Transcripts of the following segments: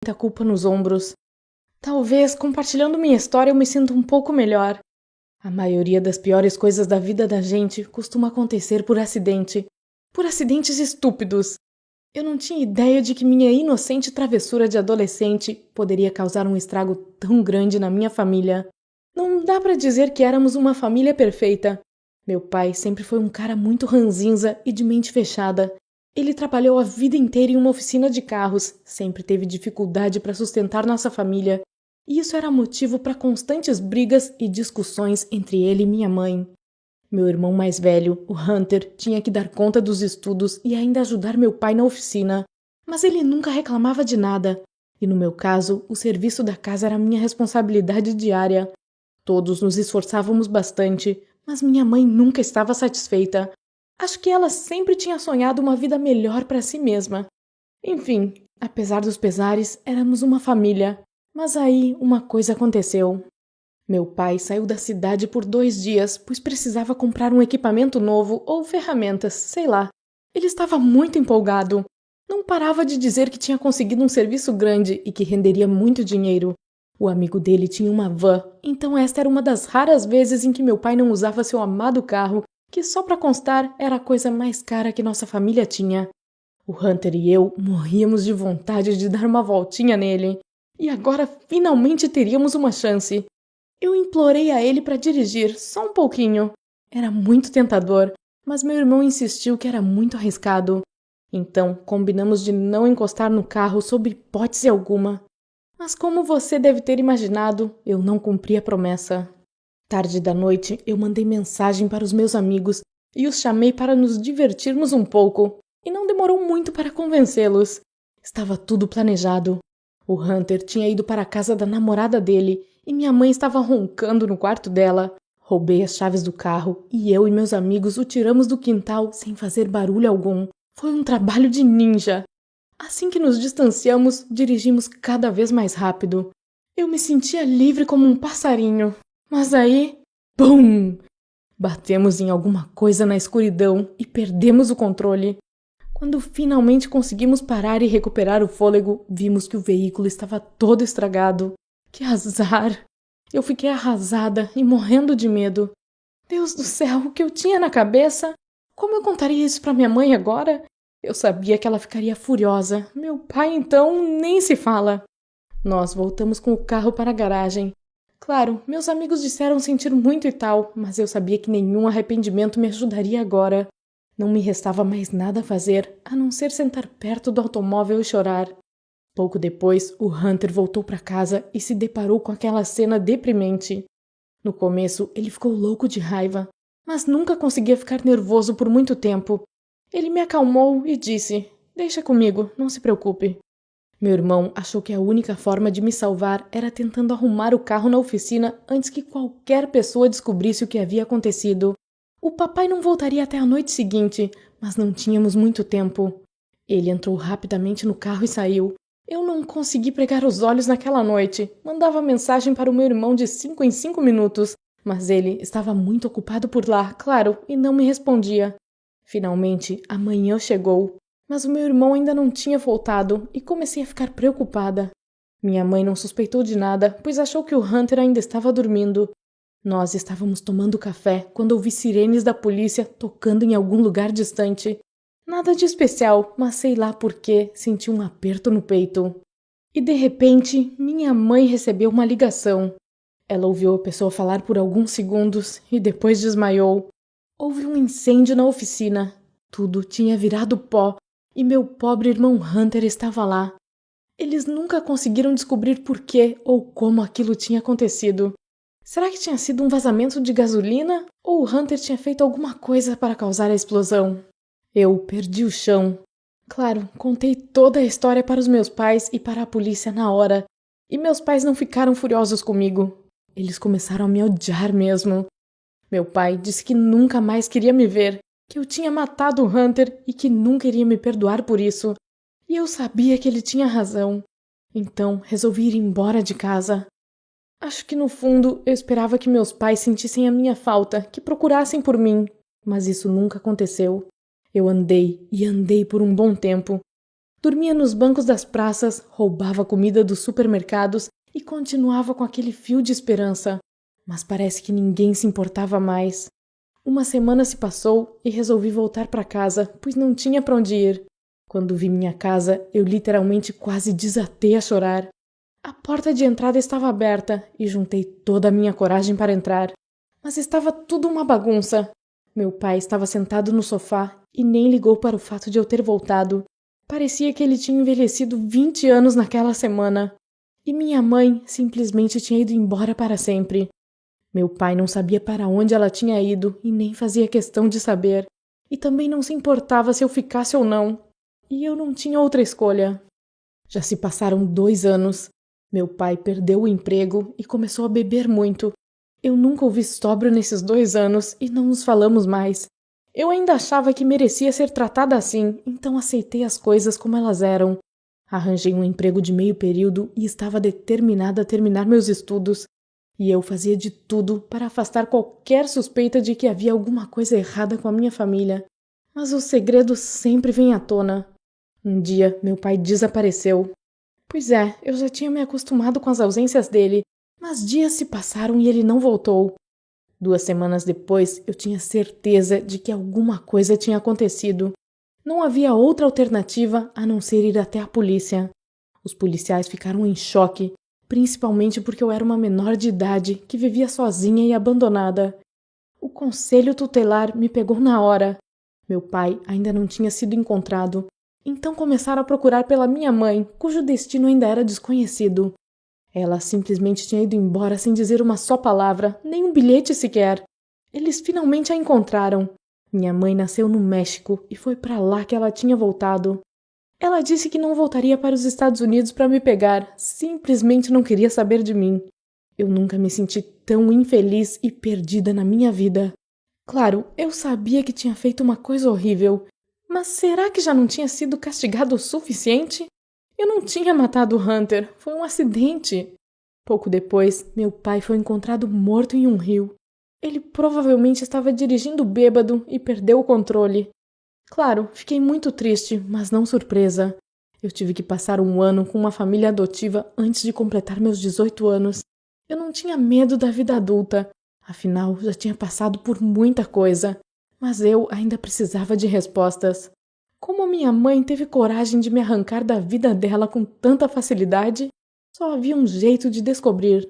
muita culpa nos ombros. Talvez, compartilhando minha história, eu me sinta um pouco melhor. A maioria das piores coisas da vida da gente costuma acontecer por acidente. Por acidentes estúpidos. Eu não tinha ideia de que minha inocente travessura de adolescente poderia causar um estrago tão grande na minha família. Não dá pra dizer que éramos uma família perfeita. Meu pai sempre foi um cara muito ranzinza e de mente fechada. Ele trabalhou a vida inteira em uma oficina de carros, sempre teve dificuldade para sustentar nossa família, e isso era motivo para constantes brigas e discussões entre ele e minha mãe. Meu irmão mais velho, o Hunter, tinha que dar conta dos estudos e ainda ajudar meu pai na oficina, mas ele nunca reclamava de nada, e no meu caso, o serviço da casa era minha responsabilidade diária. Todos nos esforçávamos bastante, mas minha mãe nunca estava satisfeita. Acho que ela sempre tinha sonhado uma vida melhor para si mesma. Enfim, apesar dos pesares, éramos uma família. Mas aí uma coisa aconteceu. Meu pai saiu da cidade por 2 dias, pois precisava comprar um equipamento novo ou ferramentas, sei lá. Ele estava muito empolgado. Não parava de dizer que tinha conseguido um serviço grande e que renderia muito dinheiro. O amigo dele tinha uma van, então esta era uma das raras vezes em que meu pai não usava seu amado carro, que só para constar era a coisa mais cara que nossa família tinha. O Hunter e eu morríamos de vontade de dar uma voltinha nele. E agora finalmente teríamos uma chance. Eu implorei a ele para dirigir, só um pouquinho. Era muito tentador, mas meu irmão insistiu que era muito arriscado. Então, combinamos de não encostar no carro sob hipótese alguma. Mas como você deve ter imaginado, eu não cumpri a promessa. Tarde da noite, eu mandei mensagem para os meus amigos e os chamei para nos divertirmos um pouco. E não demorou muito para convencê-los. Estava tudo planejado. O Hunter tinha ido para a casa da namorada dele e minha mãe estava roncando no quarto dela. Roubei as chaves do carro e eu e meus amigos o tiramos do quintal sem fazer barulho algum. Foi um trabalho de ninja. Assim que nos distanciamos, dirigimos cada vez mais rápido. Eu me sentia livre como um passarinho. Mas aí... BUM! Batemos em alguma coisa na escuridão e perdemos o controle. Quando finalmente conseguimos parar e recuperar o fôlego, vimos que o veículo estava todo estragado. Que azar! Eu fiquei arrasada e morrendo de medo. Deus do céu, o que eu tinha na cabeça? Como eu contaria isso para minha mãe agora? Eu sabia que ela ficaria furiosa. Meu pai, então, nem se fala. Nós voltamos com o carro para a garagem. Claro, meus amigos disseram sentir muito e tal, mas eu sabia que nenhum arrependimento me ajudaria agora. Não me restava mais nada a fazer, a não ser sentar perto do automóvel e chorar. Pouco depois, o Hunter voltou para casa e se deparou com aquela cena deprimente. No começo, ele ficou louco de raiva, mas nunca conseguia ficar nervoso por muito tempo. Ele me acalmou e disse: "Deixa comigo, não se preocupe." Meu irmão achou que a única forma de me salvar era tentando arrumar o carro na oficina antes que qualquer pessoa descobrisse o que havia acontecido. O papai não voltaria até a noite seguinte, mas não tínhamos muito tempo. Ele entrou rapidamente no carro e saiu. Eu não consegui pregar os olhos naquela noite. Mandava mensagem para o meu irmão de 5 em 5 minutos, mas ele estava muito ocupado por lá, claro, e não me respondia. Finalmente, a manhã chegou, mas o meu irmão ainda não tinha voltado e comecei a ficar preocupada. Minha mãe não suspeitou de nada, pois achou que o Hunter ainda estava dormindo. Nós estávamos tomando café quando ouvi sirenes da polícia tocando em algum lugar distante. Nada de especial, mas sei lá por que senti um aperto no peito. E de repente, minha mãe recebeu uma ligação. Ela ouviu a pessoa falar por alguns segundos e depois desmaiou. Houve um incêndio na oficina. Tudo tinha virado pó e meu pobre irmão Hunter estava lá. Eles nunca conseguiram descobrir por que ou como aquilo tinha acontecido. Será que tinha sido um vazamento de gasolina? Ou o Hunter tinha feito alguma coisa para causar a explosão? Eu perdi o chão. Claro, contei toda a história para os meus pais e para a polícia na hora. E meus pais não ficaram furiosos comigo. Eles começaram a me odiar mesmo. Meu pai disse que nunca mais queria me ver, que eu tinha matado o Hunter e que nunca iria me perdoar por isso. E eu sabia que ele tinha razão. Então resolvi ir embora de casa. Acho que no fundo eu esperava que meus pais sentissem a minha falta, que procurassem por mim, mas isso nunca aconteceu. Eu andei e andei por um bom tempo. Dormia nos bancos das praças, roubava comida dos supermercados e continuava com aquele fio de esperança. Mas parece que ninguém se importava mais. Uma semana se passou e resolvi voltar para casa, pois não tinha para onde ir. Quando vi minha casa, eu literalmente quase desatei a chorar. A porta de entrada estava aberta e juntei toda a minha coragem para entrar. Mas estava tudo uma bagunça. Meu pai estava sentado no sofá e nem ligou para o fato de eu ter voltado. Parecia que ele tinha envelhecido 20 anos naquela semana. E minha mãe simplesmente tinha ido embora para sempre. Meu pai não sabia para onde ela tinha ido e nem fazia questão de saber. E também não se importava se eu ficasse ou não. E eu não tinha outra escolha. Já se passaram 2 anos. Meu pai perdeu o emprego e começou a beber muito. Eu nunca o vi sóbrio nesses 2 anos e não nos falamos mais. Eu ainda achava que merecia ser tratada assim, então aceitei as coisas como elas eram. Arranjei um emprego de meio período e estava determinada a terminar meus estudos. E eu fazia de tudo para afastar qualquer suspeita de que havia alguma coisa errada com a minha família. Mas o segredo sempre vem à tona. Um dia, meu pai desapareceu. Pois é, eu já tinha me acostumado com as ausências dele, mas dias se passaram e ele não voltou. 2 semanas depois, eu tinha certeza de que alguma coisa tinha acontecido. Não havia outra alternativa a não ser ir até a polícia. Os policiais ficaram em choque, principalmente porque eu era uma menor de idade que vivia sozinha e abandonada. O conselho tutelar me pegou na hora. Meu pai ainda não tinha sido encontrado, então começaram a procurar pela minha mãe, cujo destino ainda era desconhecido. Ela simplesmente tinha ido embora sem dizer uma só palavra, nem um bilhete sequer. Eles finalmente a encontraram. Minha mãe nasceu no México e foi para lá que ela tinha voltado. Ela disse que não voltaria para os Estados Unidos para me pegar, simplesmente não queria saber de mim. Eu nunca me senti tão infeliz e perdida na minha vida. Claro, eu sabia que tinha feito uma coisa horrível, mas será que já não tinha sido castigado o suficiente? Eu não tinha matado o Hunter, foi um acidente. Pouco depois, meu pai foi encontrado morto em um rio. Ele provavelmente estava dirigindo bêbado e perdeu o controle. Claro, fiquei muito triste, mas não surpresa. Eu tive que passar 1 ano com uma família adotiva antes de completar meus 18 anos. Eu não tinha medo da vida adulta, afinal já tinha passado por muita coisa, mas eu ainda precisava de respostas. Como minha mãe teve coragem de me arrancar da vida dela com tanta facilidade? Só havia um jeito de descobrir.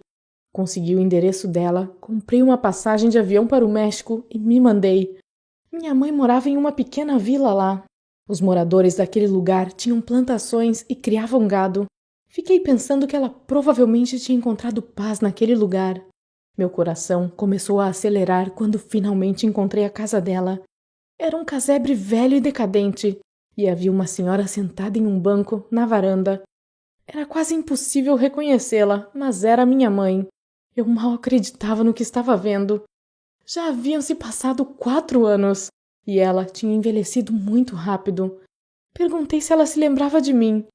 Consegui o endereço dela, comprei uma passagem de avião para o México e me mandei. Minha mãe morava em uma pequena vila lá. Os moradores daquele lugar tinham plantações e criavam gado. Fiquei pensando que ela provavelmente tinha encontrado paz naquele lugar. Meu coração começou a acelerar quando finalmente encontrei a casa dela. Era um casebre velho e decadente, e havia uma senhora sentada em um banco, na varanda. Era quase impossível reconhecê-la, mas era minha mãe. Eu mal acreditava no que estava vendo. Já haviam se passado 4 anos, e ela tinha envelhecido muito rápido. Perguntei se ela se lembrava de mim.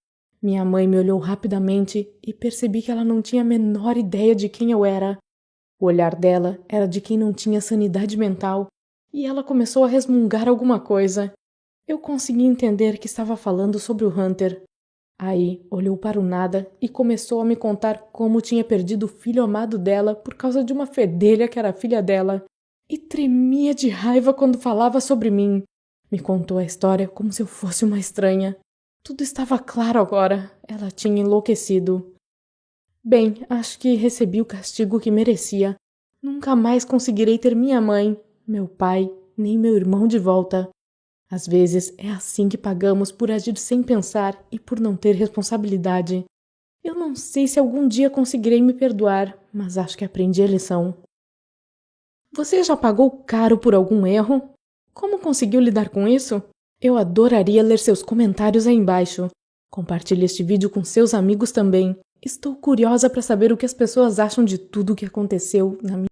Minha mãe me olhou rapidamente e percebi que ela não tinha a menor ideia de quem eu era. O olhar dela era de quem não tinha sanidade mental, e ela começou a resmungar alguma coisa. Eu consegui entender que estava falando sobre o Hunter. Aí olhou para o nada e começou a me contar como tinha perdido o filho amado dela por causa de uma fedelha que era filha dela. E tremia de raiva quando falava sobre mim. Me contou a história como se eu fosse uma estranha. Tudo estava claro agora. Ela tinha enlouquecido. Bem, acho que recebi o castigo que merecia. Nunca mais conseguirei ter minha mãe, meu pai, nem meu irmão de volta. Às vezes é assim que pagamos por agir sem pensar e por não ter responsabilidade. Eu não sei se algum dia conseguirei me perdoar, mas acho que aprendi a lição. Você já pagou caro por algum erro? Como conseguiu lidar com isso? Eu adoraria ler seus comentários aí embaixo. Compartilhe este vídeo com seus amigos também. Estou curiosa para saber o que as pessoas acham de tudo o que aconteceu na minha